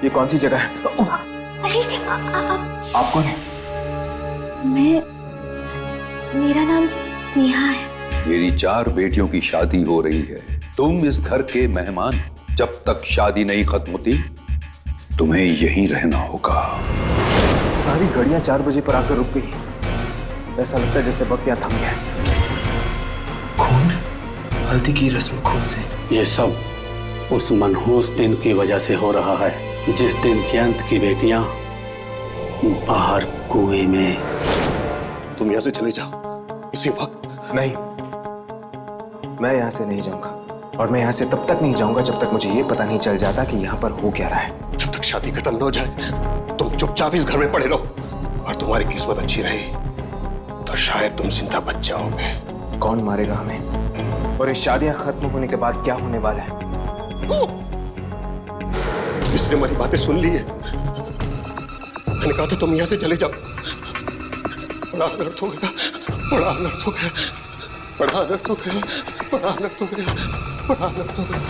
ये कौन सी जगह है? आप कौन है? मेरा नाम स्नेहा है। मेरी 4 बेटियों की शादी हो रही है। तुम इस घर के मेहमान, जब तक शादी नहीं खत्म होती तुम्हें यहीं रहना होगा। सारी गाड़ियां 4 बजे पर आकर रुक गई। ऐसा लगता है जैसे वक्त यहाँ थम गया। खून, हल्दी की रस्म खून से। ये सब उस मनहूस दिन की वजह से हो रहा है, जिस दिन जयंत की बेटियां बाहर कुएं में। तुम यहाँ से चले जाओ इसी वक्त। नहीं, मैं यहाँ से नहीं जाऊंगा, और मैं यहाँ से तब तक नहीं जाऊंगा जब तक मुझे ये पता नहीं चल जाता कि यहाँ पर हो क्या रहा है। जब तक शादी खत्म न हो जाए तुम चुपचाप इस घर में पड़े रहो, और तुम्हारी किस्मत अच्छी रही तो शायद तुम जिंदा बच जाओगे। कौन मारेगा हमें? और ये शादियां खत्म होने के बाद क्या होने वाला है? इसने हमारी बातें सुन ली है। मैंने कहा था तुम यहाँ से चले जाओ। बड़ा अनर्थ हो गया, बड़ा अनर्थ हो गया, बड़ा अनर्थ हो गया, बड़ा अनर्थ हो गया, बड़ा अनर्थ हो गया।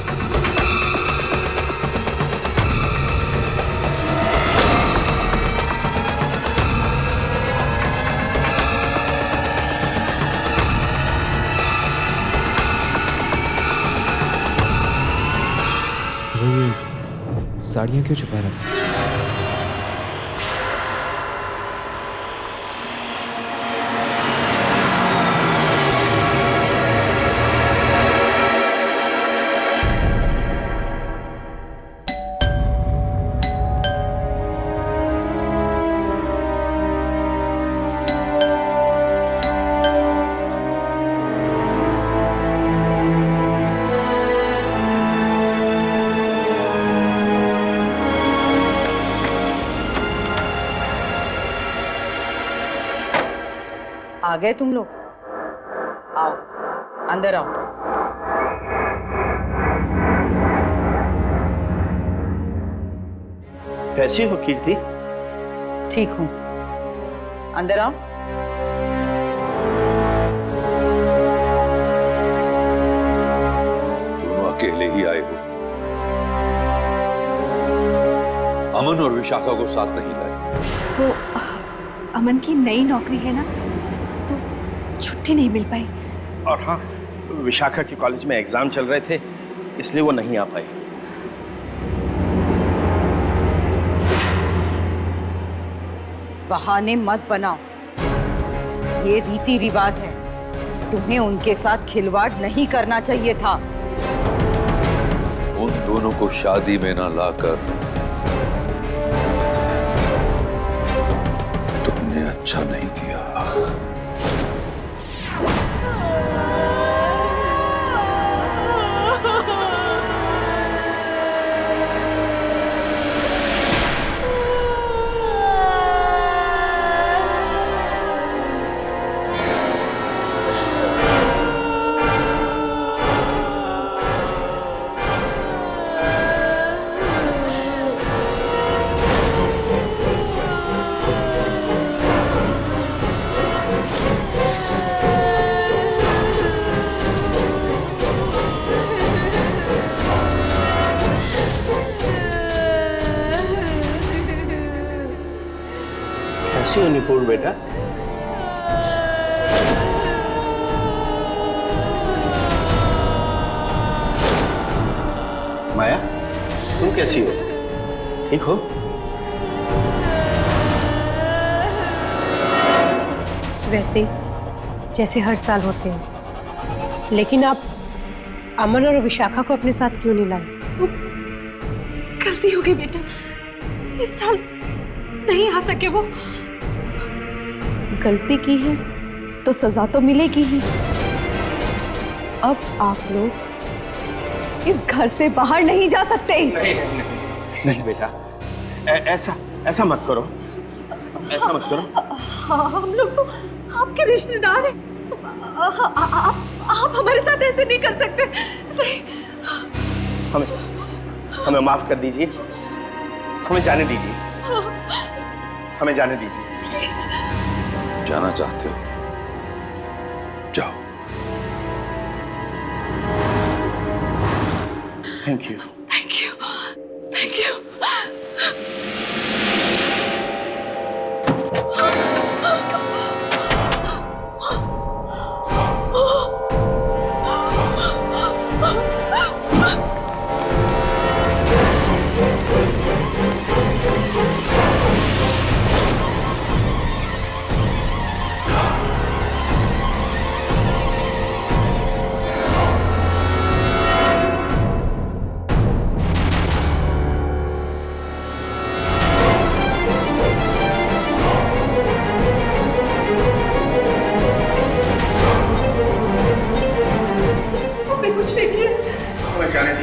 वो ये साड़ियां क्यों छुपा रहा था? आ गए तुम लोग? आओ, अंदर आओ। कैसी हो कीर्ति? ठीक हूं, अंदर आओ। दोनों अकेले ही आए हो? अमन और विशाखा को साथ नहीं लाए? वो अमन की नई नौकरी है ना, तो छुट्टी नहीं मिल पाई। और हाँ, विशाखा के कॉलेज में एग्जाम चल रहे थे, इसलिए वो नहीं आ पाई। बहाने मत बनाओ, ये रीति रिवाज है। तुम्हें उनके साथ खिलवाड़ नहीं करना चाहिए था। उन दोनों को शादी में ना लाकर तुमने अच्छा नहीं किया। कैसी हो निपुण बेटा? माया, तुम कैसी हो? ठीक हो? वैसे ही जैसे हर साल होते हैं, लेकिन आप अमन और विशाखा को अपने साथ क्यों नहीं लाए? गलती हो गई बेटा, इस साल नहीं आ सके वो। गलती की है तो सजा तो मिलेगी ही। अब आप लोग इस घर से बाहर नहीं जा सकते। नहीं बेटा, ऐसा मत करो, ऐसा मत करो। हम लोग तो आपके रिश्तेदार हैं। आप हमारे साथ ऐसे नहीं कर सकते। नहीं। हमें माफ कर दीजिए, हमें जाने दीजिए, हमें जाने दीजिए। जाना चाहते हो? जाओ। Thank you. Thank you.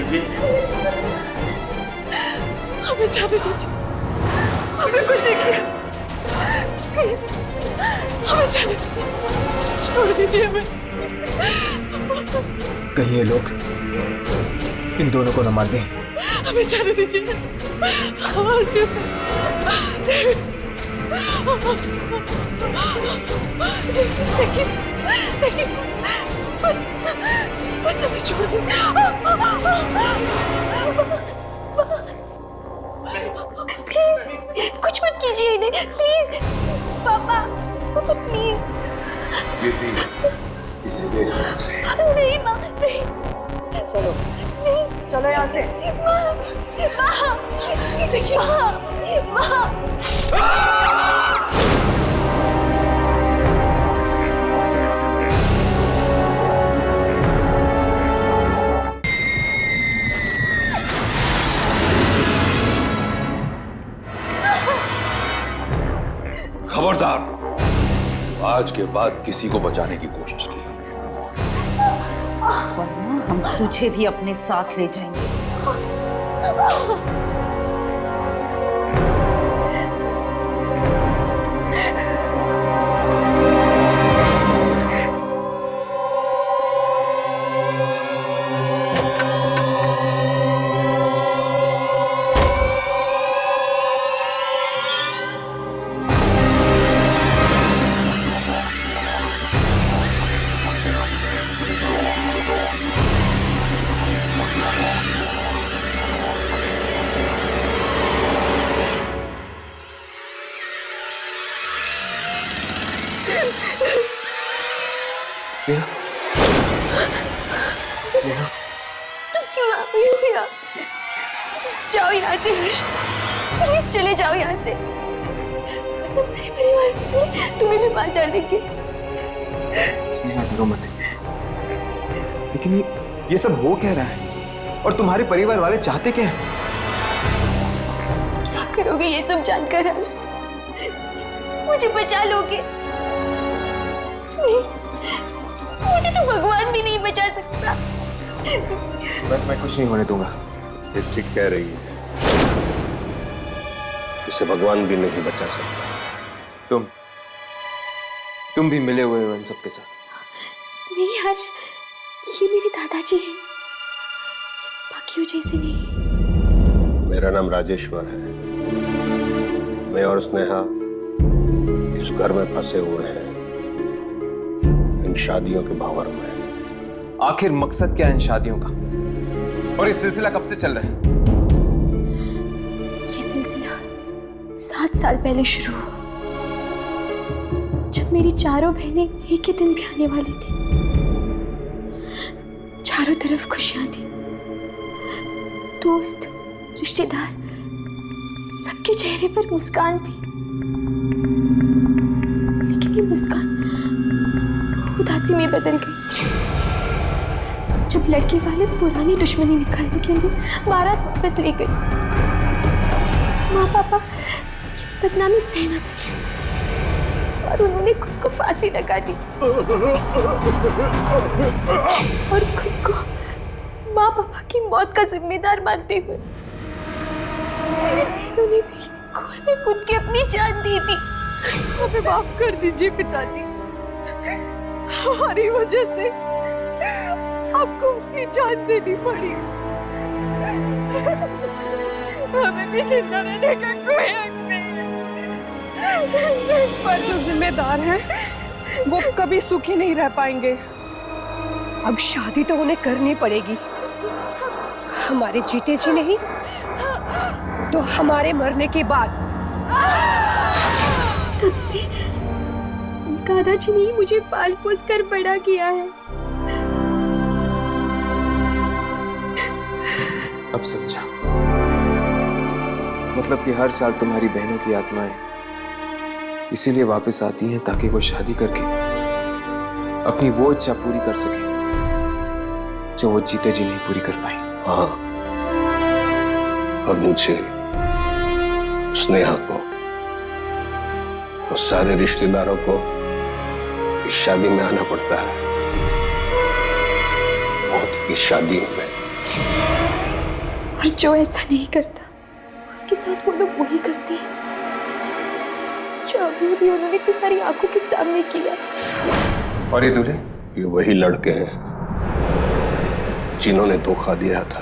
दीजिए। हमें जाने दीजिए, हमने कुछ नहीं किया, प्लीज हमें जाने दीजिए, छोड़ दीजिए हमें। कहीं ये लोग इन दोनों को न मार दें। हमें जाने दीजिए। देखिए, बस हमें छोड़ दीजिए। प्लीज कुछ मत कीजिए इन्हें, प्लीज पापा, प्लीज। इसे ले जाओ यहाँ से। नहीं माँ, नहीं। चलो नहीं, चलो यहाँ से। माँ, देखिए माँ। खबरदार, आज के बाद किसी को बचाने की कोशिश की वरना हम तुझे भी अपने साथ ले जाएंगे। स्नेहा, स्नेहा, तुम क्यों आ गई हो यहाँ? जाओ यहाँ से हर्ष, प्लीज चले जाओ यहाँ से। मेरे परिवार तुम्हें भी मार डालेंगे। स्नेहा डरो मत। लेकिन ये सब हो क्या रहा है? और तुम्हारे परिवार वाले चाहते क्या है? क्या करोगे ये सब जानकर हर्ष? मुझे बचा लोगे? नहीं, मुझे तो भगवान भी नहीं बचा सकता। मैं कुछ नहीं होने दूंगा। ये ठीक कह रही है, इसे भगवान भी नहीं बचा सकता। तुम भी मिले हुए हो इन सब के साथ। नहीं हर्ष, ये मेरे दादाजी हैं, बाकियों जैसे नहीं। मेरा नाम राजेश्वर है। मैं और स्नेहा इस घर में फंसे हुए हैं, इन शादियों के भंवर में। आखिर मकसद क्या है इन शादियों का? और ये सिलसिला कब से चल रहा है? ये सिलसिला 7 साल पहले शुरू हुआ, जब मेरी चारों बहनें एक ही दिन ब्याहने वाली थी। चारों तरफ खुशियां थी, दोस्त, रिश्तेदार, सबके चेहरे पर मुस्कान थी। लेकिन ये मुस्कान उदासी में बदल गई जब लड़के वाले पुरानी दुश्मनी निकालने के लिए बारात वापस ले गए। माँ पापा बदनामी सह न सके और उन्होंने खुद को फांसी लगा दी और खुद को माँ पापा की मौत का जिम्मेदार मानते हुए मेरी बहनों ने भी कुएं में कूद के अपनी जान दी थी। हमें माफ कर दीजिए पिताजी, हमारी वजह से आपको अपनी जान देनी पड़ी। हमें भी जिंदा रहने का कोई हक नहीं है। पर जो जिम्मेदार हैं वो कभी सुखी नहीं रह पाएंगे। अब शादी तो उन्हें करनी पड़ेगी, हमारे जीते जी नहीं तो हमारे मरने के बाद। तब से दादाजी ने ही मुझे पाल पोस कर बड़ा किया है। अब समझा। मतलब कि हर साल तुम्हारी बहनों की आत्माएं इसीलिए वापस आती हैं ताकि वो शादी करके अपनी वो इच्छा पूरी कर सके जो वो जीते जी नहीं पूरी कर पाई। हाँ, और मुझे, स्नेहा को और सारे रिश्तेदारों को इस शादी में आना पड़ता है, मौत की शादी में। और जो ऐसा नहीं करता उसके साथ वो लोग वही करते हैं जो अभी भी उन्होंने तुम्हारी आंखों के सामने किया। और ये दूल्हे? ये वही लड़के हैं जिन्होंने धोखा दिया था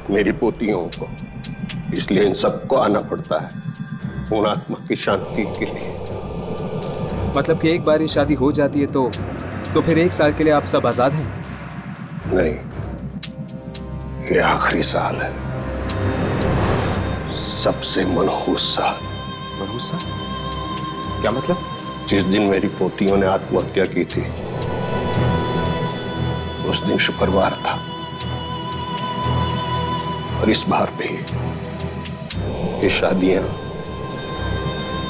मेरी पोतियों को, इसलिए इन सबको आना पड़ता है उन आत्मा की शांति के लिए। मतलब कि एक बार ये शादी हो जाती है तो फिर 1 साल के लिए आप सब आजाद हैं? नहीं, ये आखिरी साल है, सबसे मनहूस साल। मनहूस साल? क्या मतलब? जिस दिन मेरी पोतियों ने आत्महत्या की थी उस दिन शुक्रवार था, और इस बार भी ये शादियां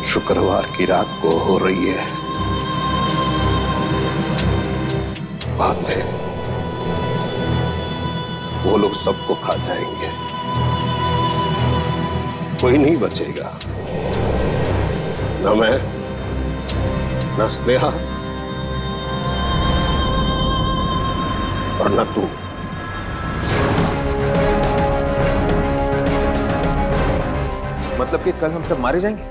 शुक्रवार की रात को हो रही है। बाद में वो लोग सबको खा जाएंगे, कोई नहीं बचेगा, न मैं न स्नेहा और न तू। मतलब कि कल हम सब मारे जाएंगे?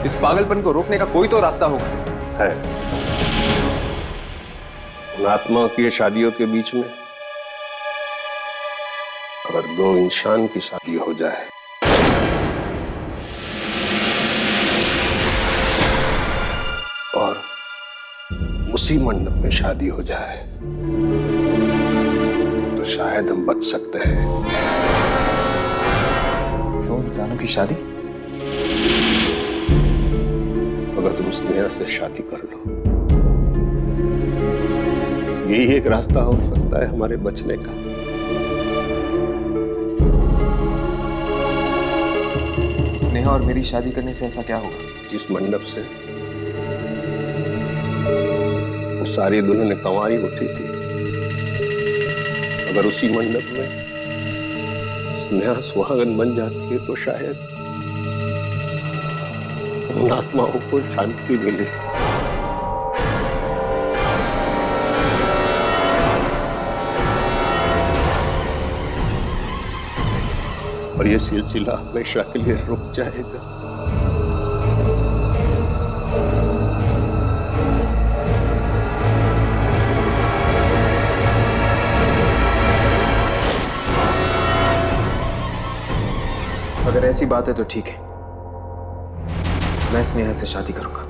इस पागलपन को रोकने का कोई तो रास्ता होगा। है उन आत्माओं की शादियों के बीच में अगर 2 इंसान की शादी हो जाए और उसी मंडप में शादी हो जाए तो शायद हम बच सकते हैं। 2 इंसानों की शादी? अगर तुम स्नेहा से शादी कर लो, यही एक रास्ता हो सकता है हमारे बचने का। स्नेहा और मेरी शादी करने से ऐसा क्या होगा? जिस मंडप से वो सारी दुल्हन कंवारी उठी थी, अगर उसी मंडप में स्नेहा सुहागन बन जाती है तो शायद उन आत्माओं को शांति मिले। और ये सिलसिला हमेशा के लिए रुक जाएगा। अगर ऐसी बात है तो ठीक है, मैं स्नेहा से शादी करूंगा।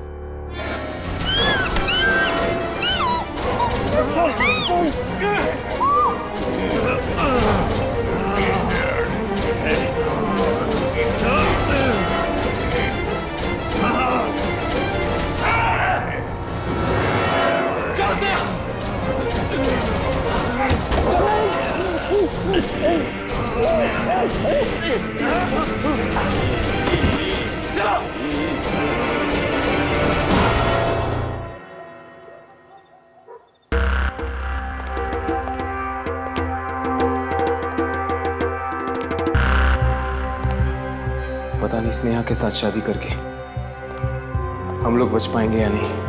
पता नहीं स्नेहा के साथ शादी करके हम लोग बच पाएंगे या नहीं।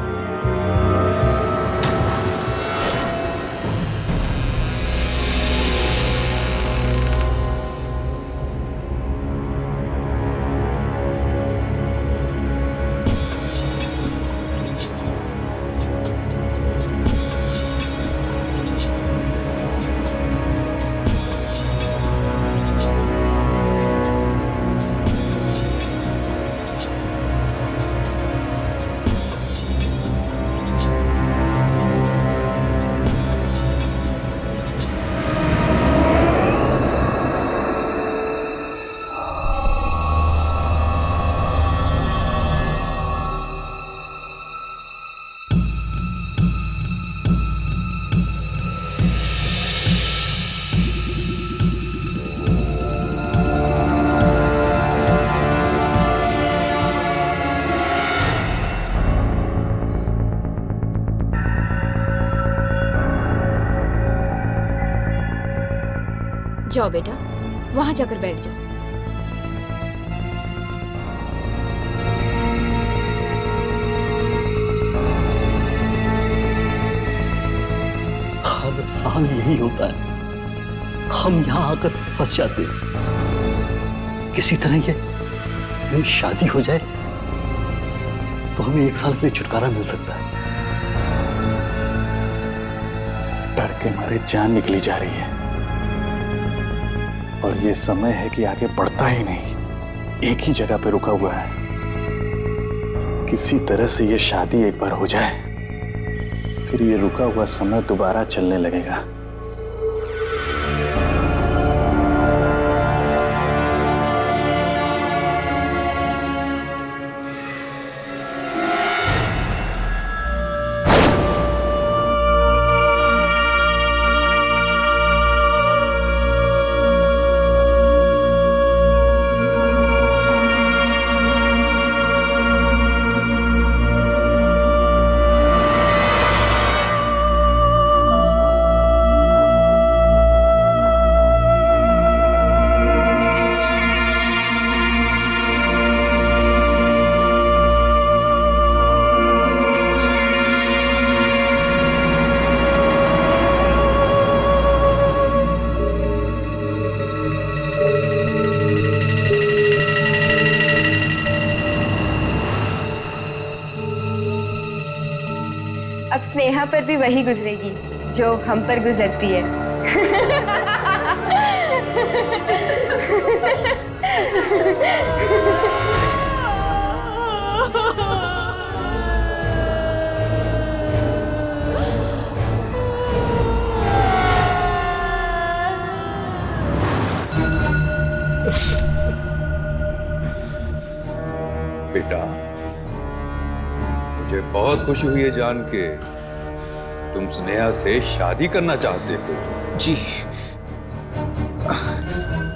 जाओ बेटा, वहां जाकर बैठ जाओ। हर साल यही होता है। हम यहाँ आकर फंस जाते हैं। किसी तरह ये मेरी शादी हो जाए तो हमें 1 साल से छुटकारा मिल सकता है। डर के मारे जान निकली जा रही है और ये समय है कि आगे बढ़ता ही नहीं, एक ही जगह पे रुका हुआ है। किसी तरह से ये शादी एक बार हो जाए, फिर ये रुका हुआ समय दोबारा चलने लगेगा। अब स्नेहा पर भी वही गुजरेगी जो हम पर गुजरती है। बेटा, मुझे बहुत खुशी हुई है जान के तुम स्नेहा से शादी करना चाहते हो। जी,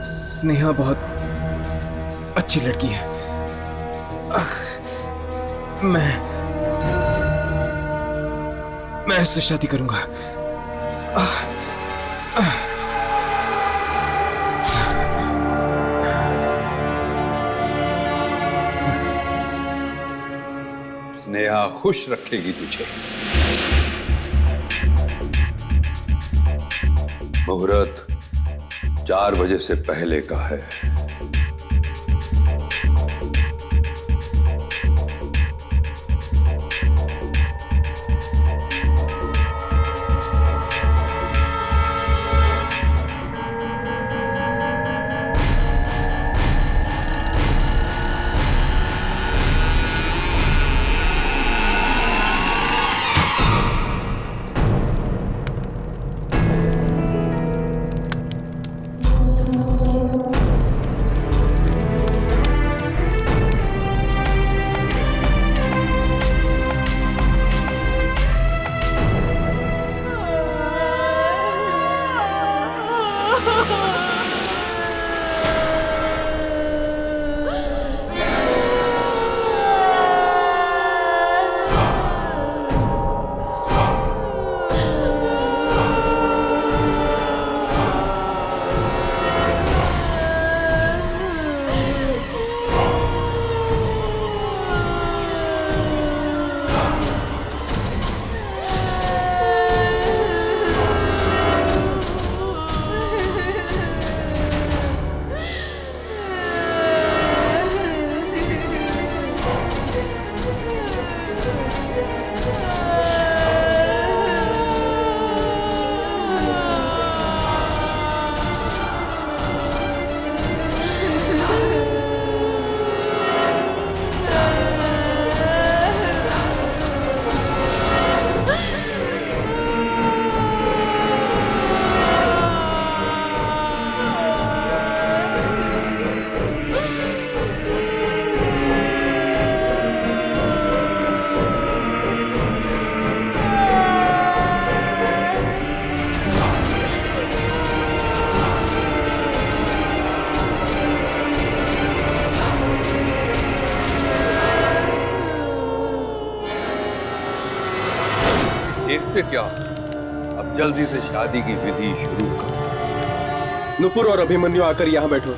स्नेहा बहुत अच्छी लड़की है। मैं इससे शादी करूंगा। स्नेहा खुश रखेगी तुझे। मुहूर्त 4 बजे से पहले का है। देखते क्या, अब जल्दी से शादी की विधि शुरू करो। नुपुर और अभिमन्यु आकर यहाँ बैठो।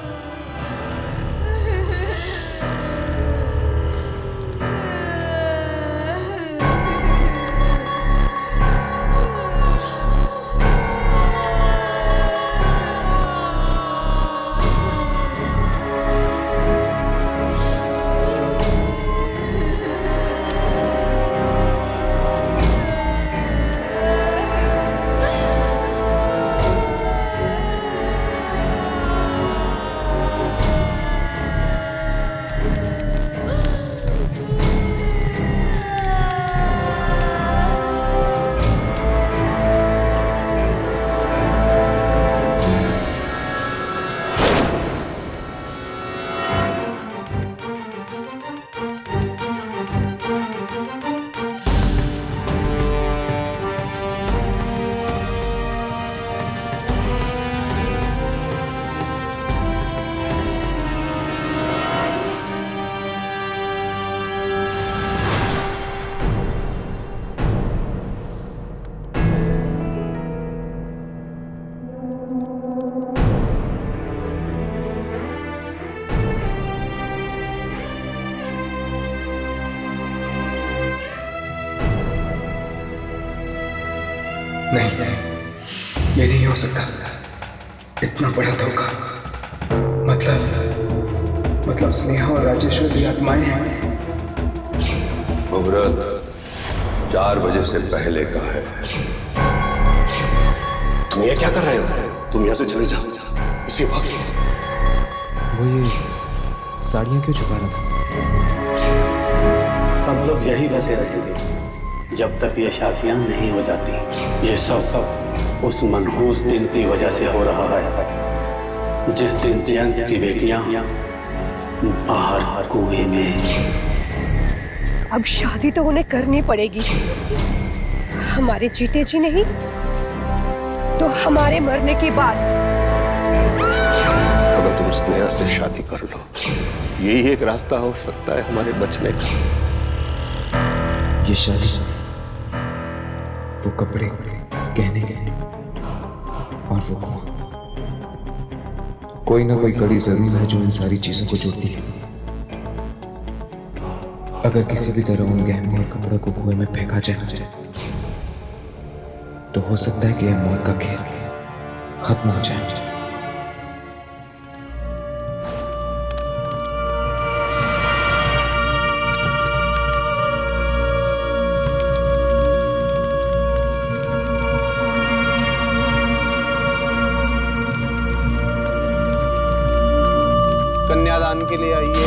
नहीं, ये नहीं हो सकता। इतना बड़ा धोखा। मतलब स्नेहा और राजेश्वर की आत्माएं हैं। मुहूर्त 4 बजे से पहले का है। तुम ये क्या कर रहे हो? तुम यहां से चले जाओ इसी वक्त। वो ये साड़ियां क्यों छुपा रहा था? सब लोग यही बसे रहते थे जब तक ये शादियां नहीं हो जाती। ये सब उस मनहूस दिन की वजह से हो रहा है जिस दिन जयंत की बेटियां बाहर कुएं में। अब शादी तो उन्हें करनी पड़ेगी, हमारे जीते जी नहीं तो हमारे मरने के बाद। अगर तुम स्नेहा से शादी कर लो, यही एक रास्ता हो सकता है हमारे बचने का। ये शादी, वो कपड़े, गहने और वो कुआं, कोई ना कोई कड़ी जरूर है जो इन सारी चीजों को जोड़ती है। अगर किसी भी तरह उन गहनों और कपड़ों को कुएं में फेंका जाए तो हो सकता है कि यह मौत का खेल खत्म हो जाए। कन्यादान के लिए आइए।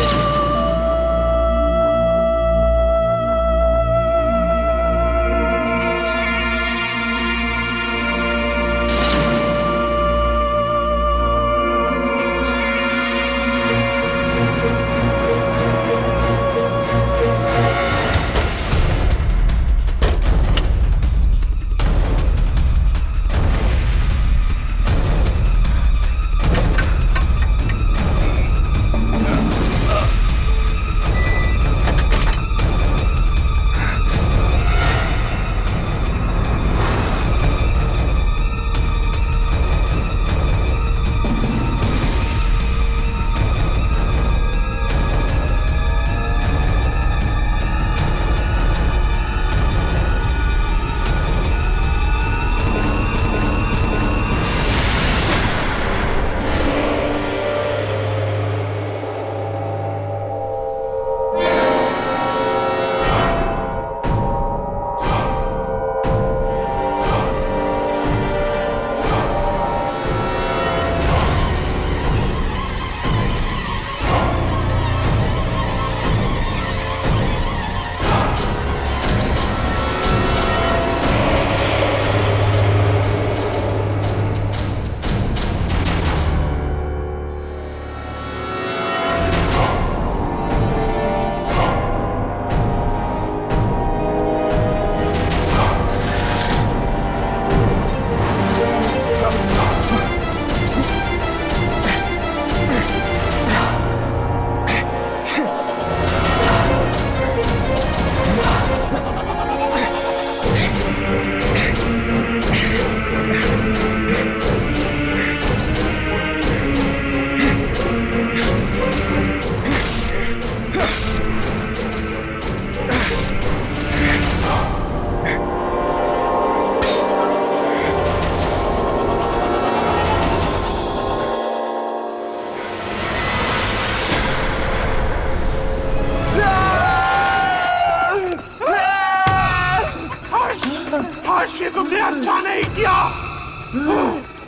ये तुमने अच्छा नहीं किया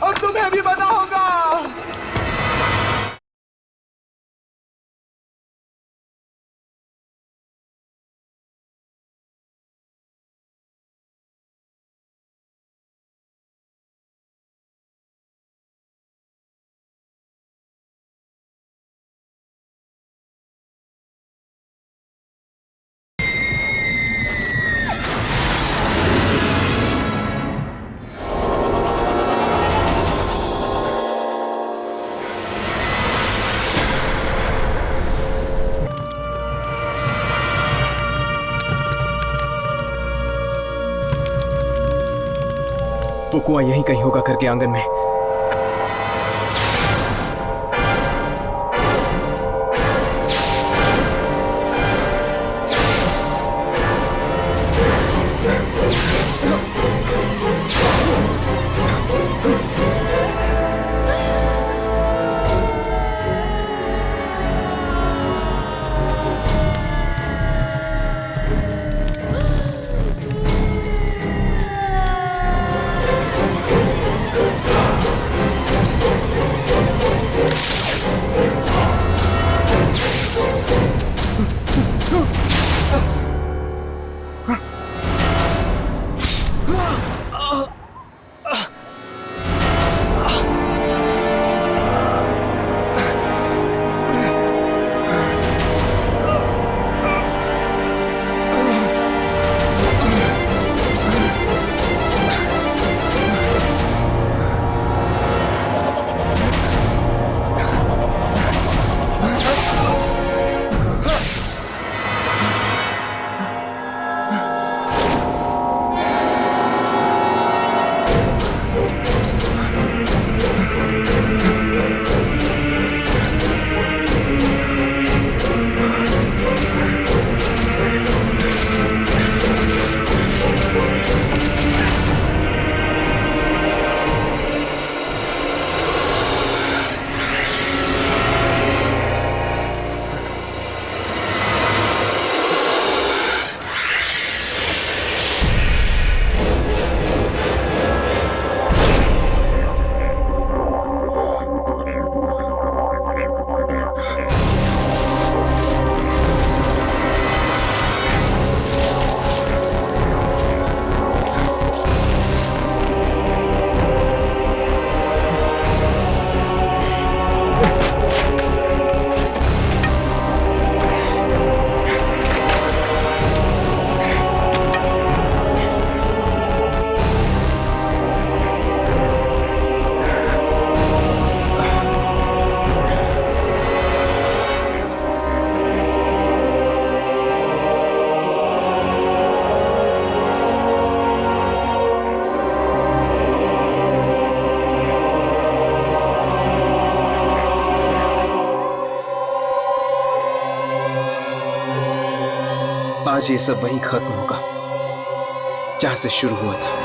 और तुम्हें भी बना होगा। वो कुआं यहीं कहीं होगा घर के आंगन में। आज ये सब वहीं खत्म होगा जहां से शुरू हुआ था।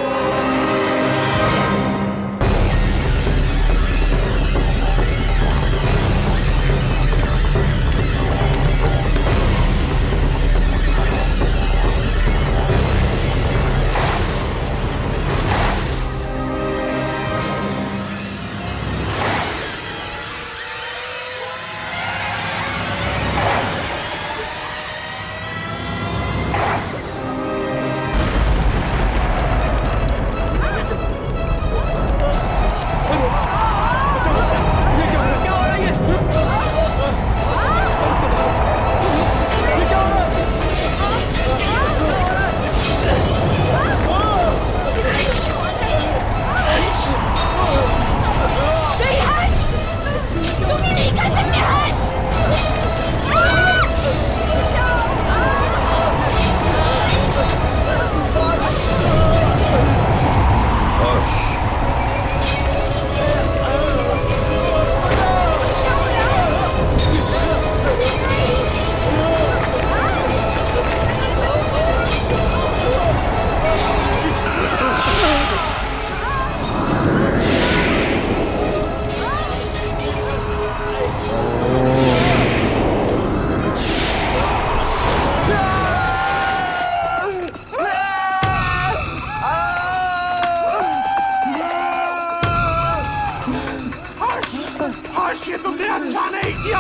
ये तुमने अच्छा नहीं किया।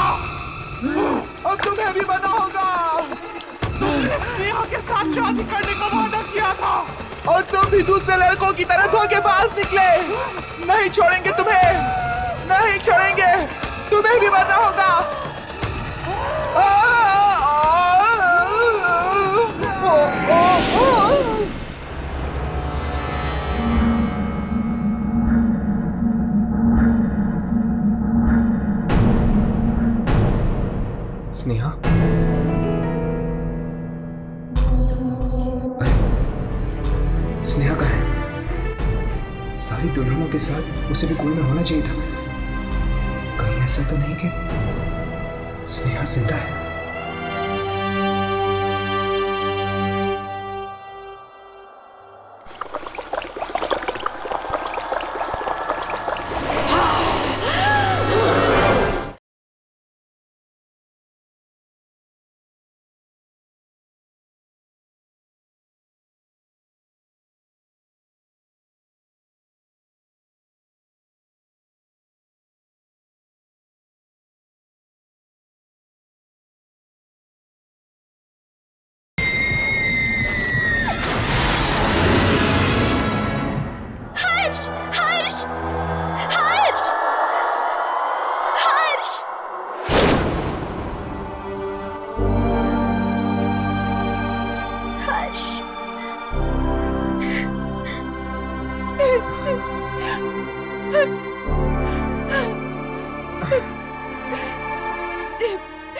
अब तुम्हें भी बना होगा। तुमने स्नेहा के साथ शादी करने का वादा किया था और तुम भी दूसरे लड़कों की तरह धोखेबाज निकले। नहीं छोड़ेंगे तुम्हें, नहीं छोड़ेंगे। तुम्हें भी बना होगा। स्नेहा, स्नेहा कहाँ है? सारी दुल्हनों के साथ उसे भी कोई में होना चाहिए था। कहीं ऐसा तो नहीं कि स्नेहा जिंदा है?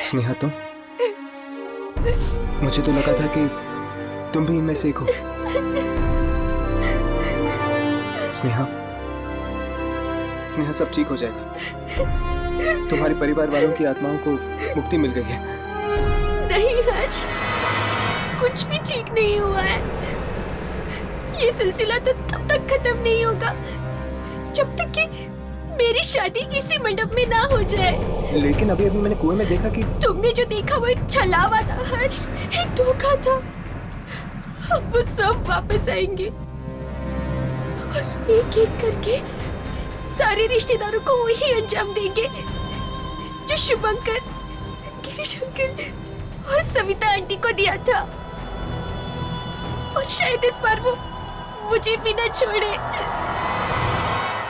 स्नेहा, तुम? मुझे तो लगा था कि तुम भी इनमें से एक हो। स्नेहा, स्नेहा, सब ठीक हो जाएगा। तुम्हारे परिवार वालों की आत्माओं को मुक्ति मिल गई है। नहीं हर्ष, कुछ भी ठीक नहीं हुआ है। ये सिलसिला तो तब तक खत्म नहीं होगा जब तक कि मेरी शादी इसी मंडप में ना हो जाए। लेकिन अभी मैंने कुएं में देखा कि तुमने जो देखा वो एक छलावा था हर्ष, एक धोखा था। अब वो सब वापस आएंगे और एक एक करके सारे रिश्तेदारों को वही अंजाम देंगे जो शुभंकर, गिरीश अंकल और सविता आंटी को दिया था। और शायद इस बार वो मुझे भी न छोड़े।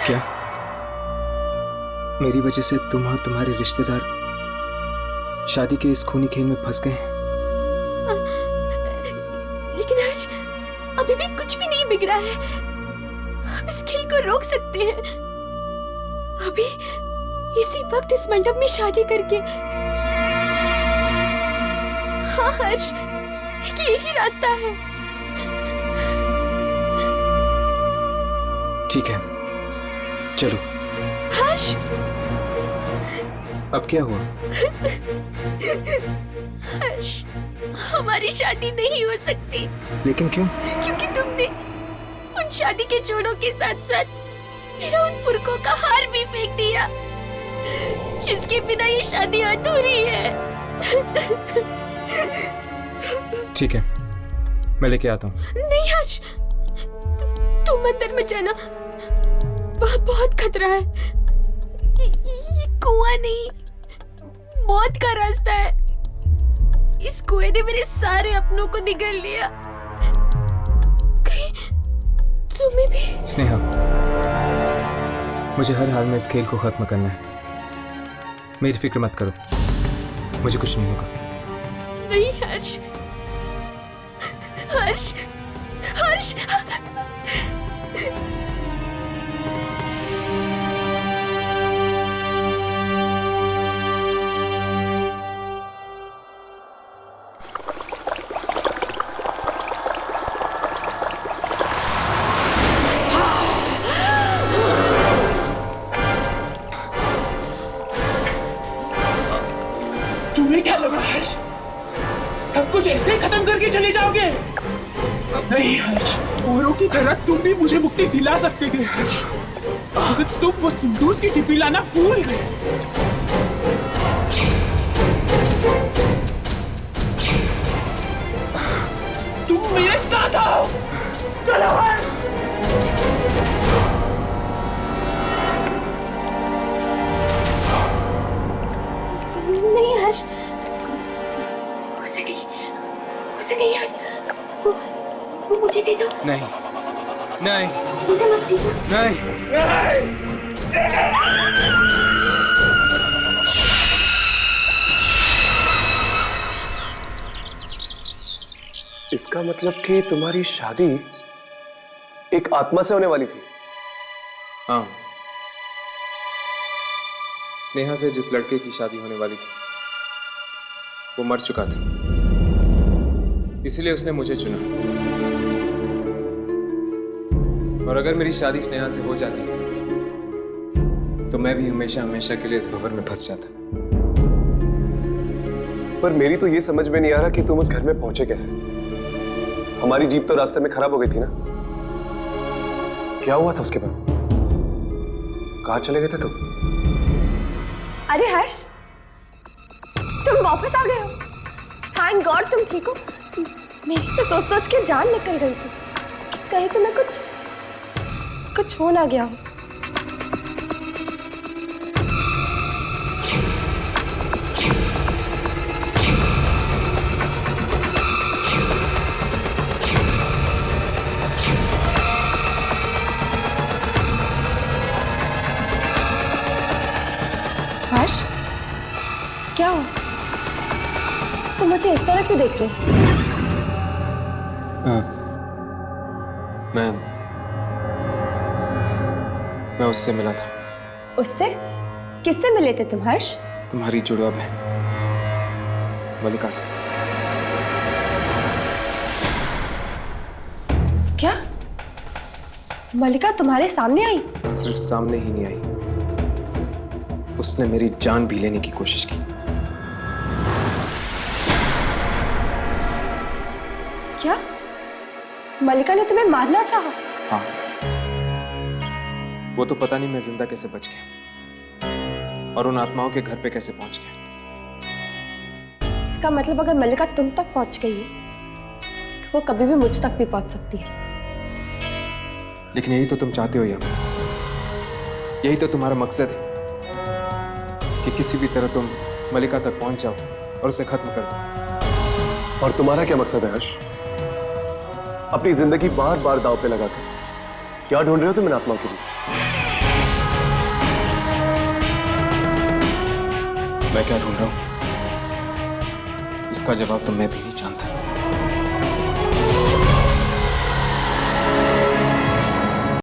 क्या मेरी वजह से तुम और तुम्हारे रिश्तेदार शादी के इस खूनी खेल में फंस गए हैं? लेकिन आज अभी भी कुछ भी नहीं बिगड़ा है। हम इस खेल को रोक सकते हैं। अभी इसी वक्त इस मंडप में शादी करके। हाँ हर्ष, यही रास्ता है। ठीक है, चलो। हर्ष, अब क्या हुआ? हर्ष, हमारी शादी नहीं हो सकती। लेकिन क्यों? क्योंकि तुमने उन शादी के जोड़ों के साथ साथ मेरा उन पुरखों का हार भी फेंक दिया, जिसके बिना ये शादी अधूरी है। ठीक है, मैं लेके आता हूँ। नहीं हर्ष, तुम अंदर मत जाना, वहाँ बहुत खतरा है। ये कुआं नहीं, मौत का रास्ता है। इस कुएं ने मेरे सारे अपनों को निगल लिया। कहीं तुम्हें भी? स्नेहा, मुझे हर हाल में इस खेल को खत्म करना है। मेरी फिक्र मत करो, मुझे कुछ नहीं होगा। नहीं हर्ष, हर्ष, हर्ष। तुम्हें क्या लग रहा है सब कुछ ऐसे ही खत्म करके चले जाओगे? नहीं हर्ष, औरों की तरह तुम भी मुझे मुक्ति दिला सकते थे हर्ष, अगर तुम वो सिंदूर की डिब्बी लाना भूल गए। तुम मेरे साथ आओ, चलो हर्ष। नहीं हर्ष, उसे नहीं हर्ष, वो मुझे दे दो। नहीं, नहीं, उसे मत दो। नहीं। इसका मतलब कि तुम्हारी शादी एक आत्मा से होने वाली थी? हाँ, स्नेहा से जिस लड़के की शादी होने वाली थी वो मर चुका था, इसलिए उसने मुझे चुना। और अगर मेरी शादी स्नेहा से हो जाती तो मैं भी हमेशा हमेशा के लिए इस भंवर में फंस जाता। पर मेरी तो ये समझ में नहीं आ रहा कि तुम उस घर में पहुंचे कैसे? हमारी जीप तो रास्ते में खराब हो गई थी ना? क्या हुआ था उसके बाद? कहाँ चले गए थे तुम? अरे हर्ष, तुम वापस आ गए हो। थैंक गॉड तुम ठीक हो। मेरी तो सोच सोच के जान निकल गई थी, कहीं तुम्हें कुछ हो ना गया हो। हर्ष, क्या हो? तुम मुझे इस तरह क्यों देख रहे हो? मैं उससे मिला था। उससे? किससे मिले थे तुम हर्ष? तुम्हारी जुड़वा बहन मलिका से। क्या मलिका तुम्हारे सामने आई? सिर्फ सामने ही नहीं आई, उसने मेरी जान भी लेने की कोशिश की। क्या मलिका ने तुम्हें मारना चाहा? हाँ, वो तो पता नहीं मैं जिंदा कैसे बच गया और उन आत्माओं के घर पे कैसे पहुंच गया। इसका मतलब अगर मलिका तुम तक पहुंच गई है तो वो कभी भी मुझ तक भी पहुंच सकती है। लेकिन यही तो तुम चाहते हो यार, यही तो तुम्हारा मकसद है कि किसी भी तरह तुम मलिका तक पहुंच जाओ और उसे खत्म कर दो। और तुम्हारा क्या मकसद है हर्ष? अपनी जिंदगी बार बार दांव पे लगाकर क्या ढूंढ रहे हो तुम इन आत्माओं के लिए? मैं क्या ढूंढ रहा हूं इसका जवाब तो मैं भी नहीं जानता।